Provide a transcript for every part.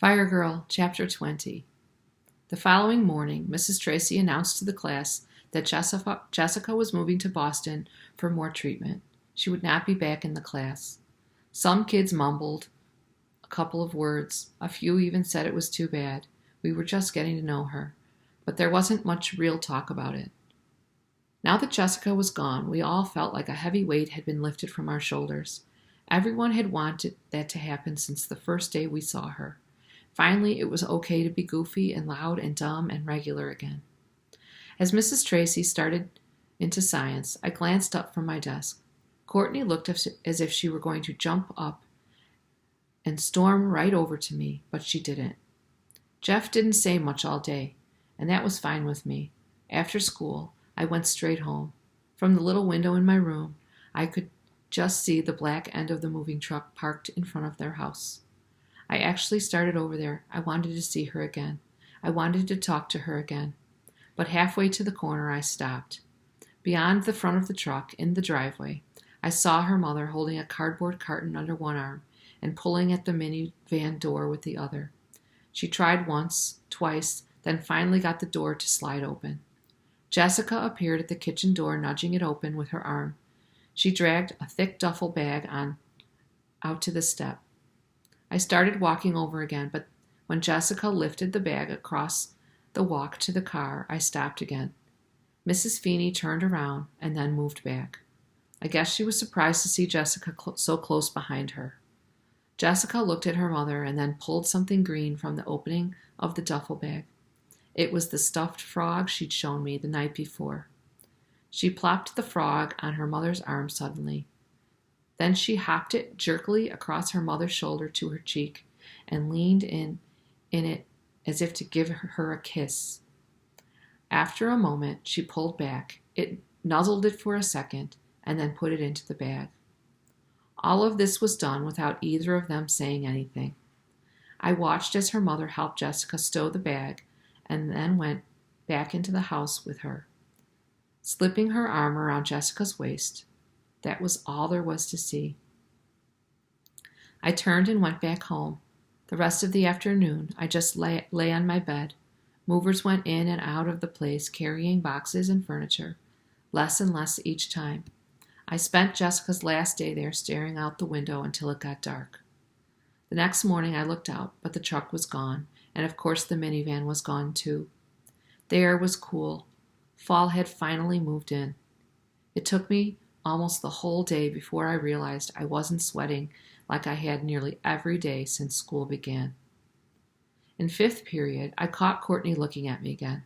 Firegirl Chapter 20. The following morning, Mrs. Tracy announced to the class that Jessica was moving to Boston for more treatment. She would not be back in the class. Some kids mumbled a couple of words. A few even said it was too bad. We were just getting to know her. But there wasn't much real talk about it. Now that Jessica was gone, we all felt like a heavy weight had been lifted from our shoulders. Everyone had wanted that to happen since the first day we saw her. Finally, it was okay to be goofy and loud and dumb and regular again. As Mrs. Tracy started into science, I glanced up from my desk. Courtney looked as if she were going to jump up and storm right over to me, but she didn't. Jeff didn't say much all day, and that was fine with me. After school, I went straight home. From the little window in my room, I could just see the black end of the moving truck parked in front of their house. I actually started over there. I wanted to see her again. I wanted to talk to her again. But halfway to the corner, I stopped. Beyond the front of the truck, in the driveway, I saw her mother holding a cardboard carton under one arm and pulling at the minivan door with the other. She tried once, twice, then finally got the door to slide open. Jessica appeared at the kitchen door, nudging it open with her arm. She dragged a thick duffel bag out to the step. I started walking over again, but when Jessica lifted the bag across the walk to the car, I stopped again. Mrs. Feeney turned around and then moved back. I guess she was surprised to see Jessica so close behind her. Jessica looked at her mother and then pulled something green from the opening of the duffel bag. It was the stuffed frog she'd shown me the night before. She plopped the frog on her mother's arm suddenly. Then she hopped it jerkily across her mother's shoulder to her cheek and leaned in it as if to give her a kiss. After a moment, she pulled back. It nuzzled it for a second and then put it into the bag. All of this was done without either of them saying anything. I watched as her mother helped Jessica stow the bag and then went back into the house with her. Slipping her arm around Jessica's waist, that was all there was to see. I turned and went back home. The rest of the afternoon, I just lay on my bed. Movers went in and out of the place carrying boxes and furniture, less and less each time. I spent Jessica's last day there staring out the window until it got dark. The next morning I looked out, but the truck was gone, and of course the minivan was gone too. The air was cool. Fall had finally moved in. It took me almost the whole day before I realized I wasn't sweating like I had nearly every day since school began. In fifth period, I caught Courtney looking at me again.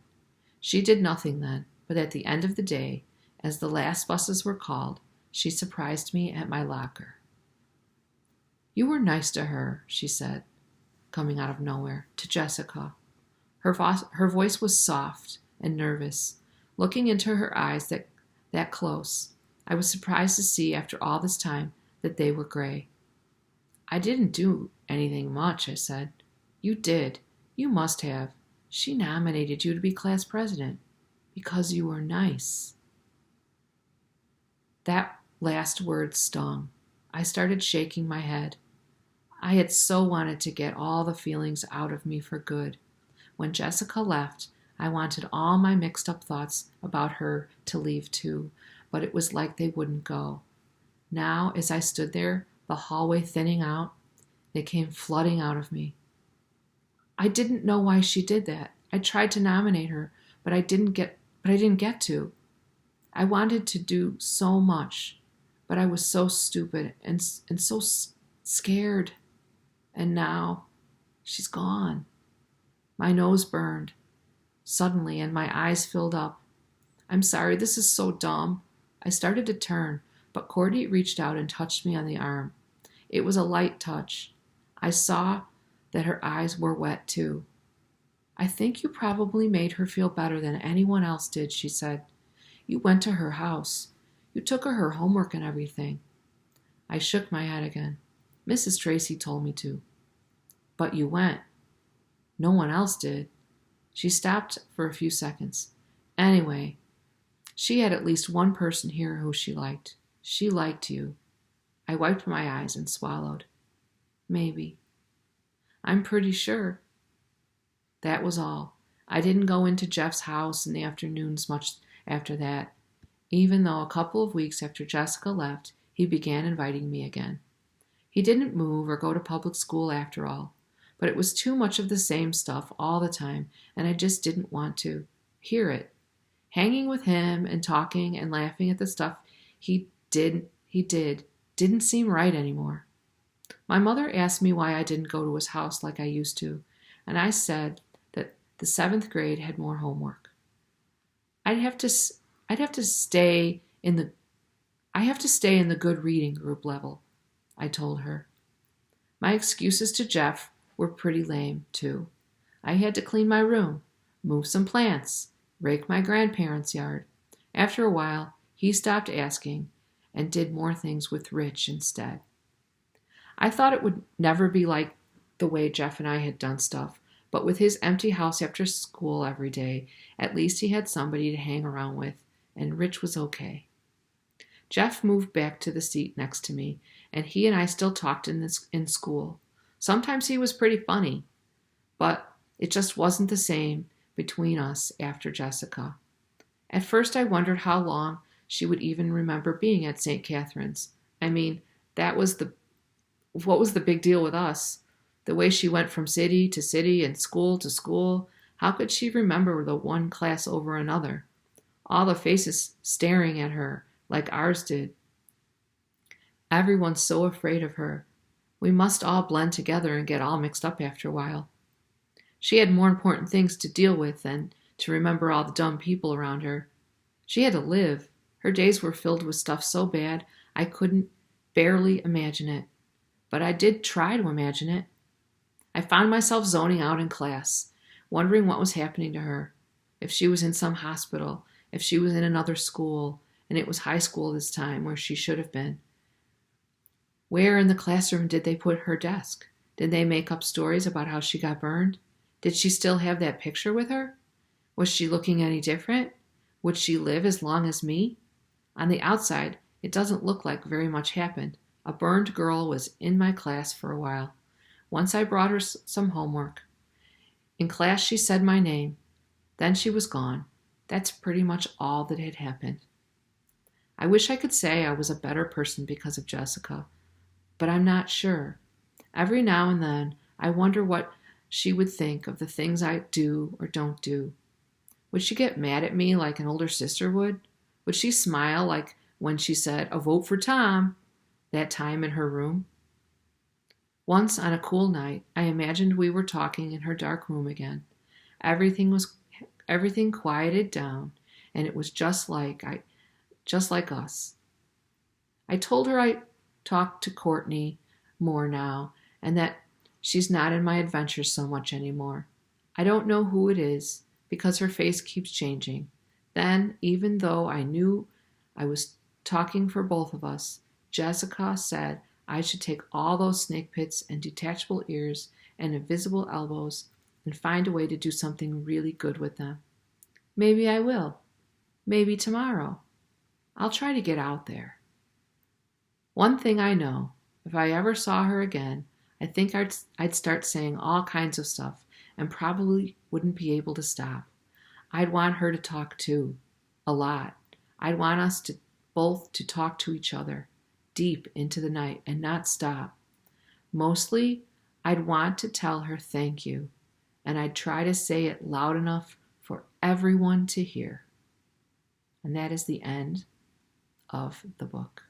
She did nothing then, but at the end of the day, as the last buses were called, she surprised me at my locker. "You were nice to her," she said, coming out of nowhere, to Jessica. Her voice was soft and nervous, looking into her eyes that close. I was surprised to see after all this time that they were gray. "I didn't do anything much," I said. "You did. You must have. She nominated you to be class president because you were nice." That last word stung. I started shaking my head. I had so wanted to get all the feelings out of me for good. When Jessica left, I wanted all my mixed up thoughts about her to leave too, but it was like they wouldn't go. Now, as I stood there, the hallway thinning out, they came flooding out of me. I didn't know why she did that. I tried to nominate her, but I didn't get to. I wanted to do so much, but I was so stupid and so scared. And now, she's gone. My nose burned suddenly and my eyes filled up. "I'm sorry, this is so dumb." I started to turn, but Courtney reached out and touched me on the arm. It was a light touch. I saw that her eyes were wet too. "I think you probably made her feel better than anyone else did," she said. "You went to her house. You took her homework and everything." I shook my head again. "Mrs. Tracy told me to." "But you went. No one else did." She stopped for a few seconds. "Anyway, she had at least one person here who she liked. She liked you." I wiped my eyes and swallowed. "Maybe." I'm pretty sure. That was all. I didn't go into Jeff's house in the afternoons much after that, even though a couple of weeks after Jessica left, he began inviting me again. He didn't move or go to public school after all, but it was too much of the same stuff all the time, and I just didn't want to hear it. Hanging with him and talking and laughing at the stuff he did didn't seem right anymore. My mother asked me why I didn't go to his house like I used to, and I said that the 7th grade had more homework. I'd have to stay in the good reading group level, I told her. My excuses to Jeff were pretty lame, too. I had to clean my room, move some plants, rake my grandparents' yard. After a while, he stopped asking and did more things with Rich instead. I thought it would never be like the way Jeff and I had done stuff, but with his empty house after school every day, at least he had somebody to hang around with, and Rich was okay. Jeff moved back to the seat next to me, and he and I still talked in school. Sometimes he was pretty funny, but it just wasn't the same between us after Jessica. At first I wondered how long she would even remember being at St. Catherine's. I mean, what was the big deal with us? The way she went from city to city and school to school, how could she remember the one class over another? All the faces staring at her like ours did. Everyone's so afraid of her. We must all blend together and get all mixed up after a while. She had more important things to deal with than to remember all the dumb people around her. She had to live. Her days were filled with stuff so bad I couldn't barely imagine it. But I did try to imagine it. I found myself zoning out in class, wondering what was happening to her. If she was in some hospital, if she was in another school, and it was high school this time where she should have been. Where in the classroom did they put her desk? Did they make up stories about how she got burned? Did she still have that picture with her? Was she looking any different? Would she live as long as me? On the outside, it doesn't look like very much happened. A burned girl was in my class for a while. Once I brought her some homework. In class, she said my name. Then she was gone. That's pretty much all that had happened. I wish I could say I was a better person because of Jessica, but I'm not sure. Every now and then, I wonder what she would think of the things I do or don't do. Would she get mad at me like an older sister would? Would she smile like when she said, "A vote for Tom," that time in her room? Once on a cool night, I imagined we were talking in her dark room again. Everything quieted down, and it was just like us. I told her I talk to Courtney more now, and that she's not in my adventures so much anymore. I don't know who it is, because her face keeps changing. Then, even though I knew I was talking for both of us, Jessica said I should take all those snake pits and detachable ears and invisible elbows and find a way to do something really good with them. Maybe I will. Maybe tomorrow. I'll try to get out there. One thing I know, if I ever saw her again, I think I'd start saying all kinds of stuff and probably wouldn't be able to stop. I'd want her to talk too, a lot. I'd want us both to talk to each other, deep into the night and not stop. Mostly, I'd want to tell her thank you, and I'd try to say it loud enough for everyone to hear. And that is the end of the book.